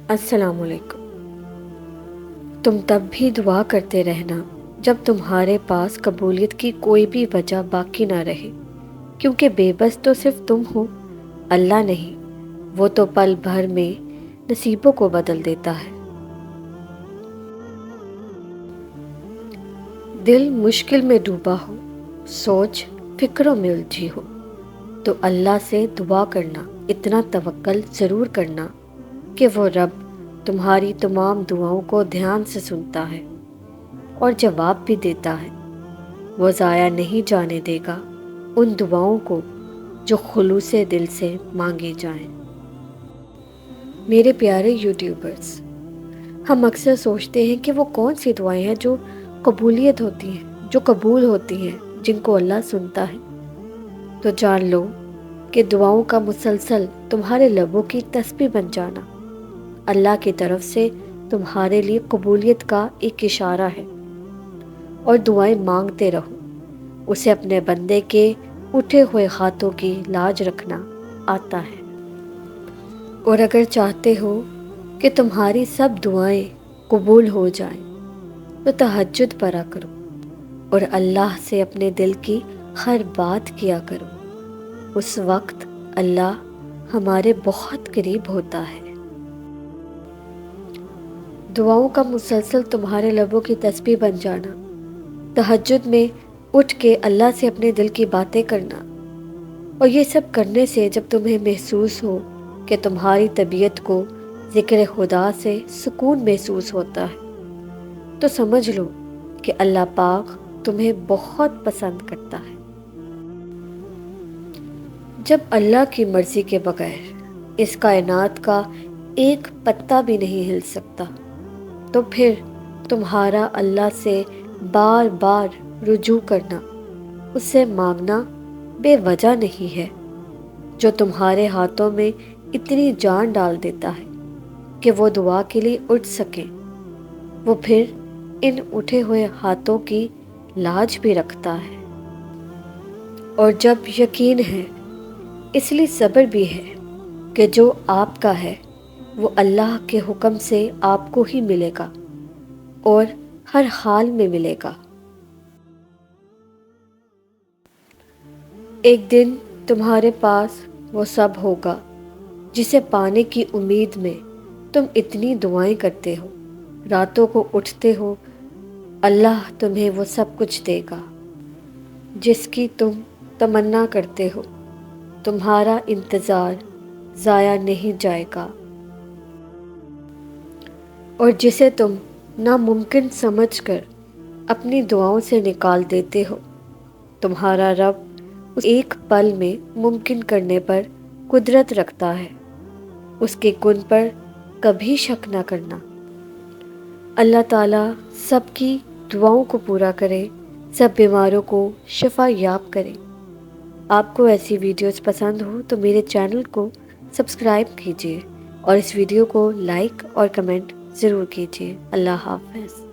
السلام علیکم۔ تم تب بھی دعا کرتے رہنا جب تمہارے پاس قبولیت کی کوئی بھی وجہ باقی نہ رہے، کیونکہ بے بس تو صرف تم ہو، اللہ نہیں۔ وہ تو پل بھر میں نصیبوں کو بدل دیتا ہے۔ دل مشکل میں ڈوبا ہو، سوچ فکروں میں الجھی ہو، تو اللہ سے دعا کرنا، اتنا توکل ضرور کرنا کہ وہ رب تمہاری تمام دعاؤں کو دھیان سے سنتا ہے اور جواب بھی دیتا ہے۔ وہ ضائع نہیں جانے دے گا ان دعاؤں کو جو خلوص دل سے مانگی جائیں۔ میرے پیارے یوٹیوبرز، ہم اکثر سوچتے ہیں کہ وہ کون سی دعائیں ہیں جو قبولیت ہوتی ہیں، جو قبول ہوتی ہیں، جن کو اللہ سنتا ہے۔ تو جان لو کہ دعاؤں کا مسلسل تمہارے لبوں کی تسبیح بن جانا اللہ کی طرف سے تمہارے لیے قبولیت کا ایک اشارہ ہے۔ اور دعائیں مانگتے رہو، اسے اپنے بندے کے اٹھے ہوئے ہاتھوں کی لاج رکھنا آتا ہے۔ اور اگر چاہتے ہو کہ تمہاری سب دعائیں قبول ہو جائیں تو تہجد پڑھا کرو اور اللہ سے اپنے دل کی ہر بات کیا کرو۔ اس وقت اللہ ہمارے بہت قریب ہوتا ہے۔ دعاؤں کا مسلسل تمہارے لبوں کی تسبیح بن جانا، تہجد میں اٹھ کے اللہ سے اپنے دل کی باتیں کرنا، اور یہ سب کرنے سے جب تمہیں محسوس ہو کہ تمہاری طبیعت کو ذکر خدا سے سکون محسوس ہوتا ہے، تو سمجھ لو کہ اللہ پاک تمہیں بہت پسند کرتا ہے۔ جب اللہ کی مرضی کے بغیر اس کائنات کا ایک پتا بھی نہیں ہل سکتا، تو پھر تمہارا اللہ سے بار بار رجوع کرنا، اس سے مانگنا بے وجہ نہیں ہے۔ جو تمہارے ہاتھوں میں اتنی جان ڈال دیتا ہے کہ وہ دعا کے لیے اٹھ سکیں، وہ پھر ان اٹھے ہوئے ہاتھوں کی لاج بھی رکھتا ہے۔ اور جب یقین ہے، اس لیے صبر بھی ہے کہ جو آپ کا ہے وہ اللہ کے حکم سے آپ کو ہی ملے گا اور ہر حال میں ملے گا۔ ایک دن تمہارے پاس وہ سب ہوگا جسے پانے کی امید میں تم اتنی دعائیں کرتے ہو، راتوں کو اٹھتے ہو۔ اللہ تمہیں وہ سب کچھ دے گا جس کی تم تمنا کرتے ہو۔ تمہارا انتظار ضائع نہیں جائے گا، اور جسے تم ناممکن سمجھ کر اپنی دعاؤں سے نکال دیتے ہو، تمہارا رب اس ایک پل میں ممکن کرنے پر قدرت رکھتا ہے۔ اس کے کن پر کبھی شک نہ کرنا۔ اللہ تعالیٰ سب کی دعاؤں کو پورا کرے، سب بیماروں کو شفا یاب کرے۔ آپ کو ایسی ویڈیوز پسند ہو تو میرے چینل کو سبسکرائب کیجیے اور اس ویڈیو کو لائک اور کمنٹ ضرور کیجیے۔ اللہ حافظ۔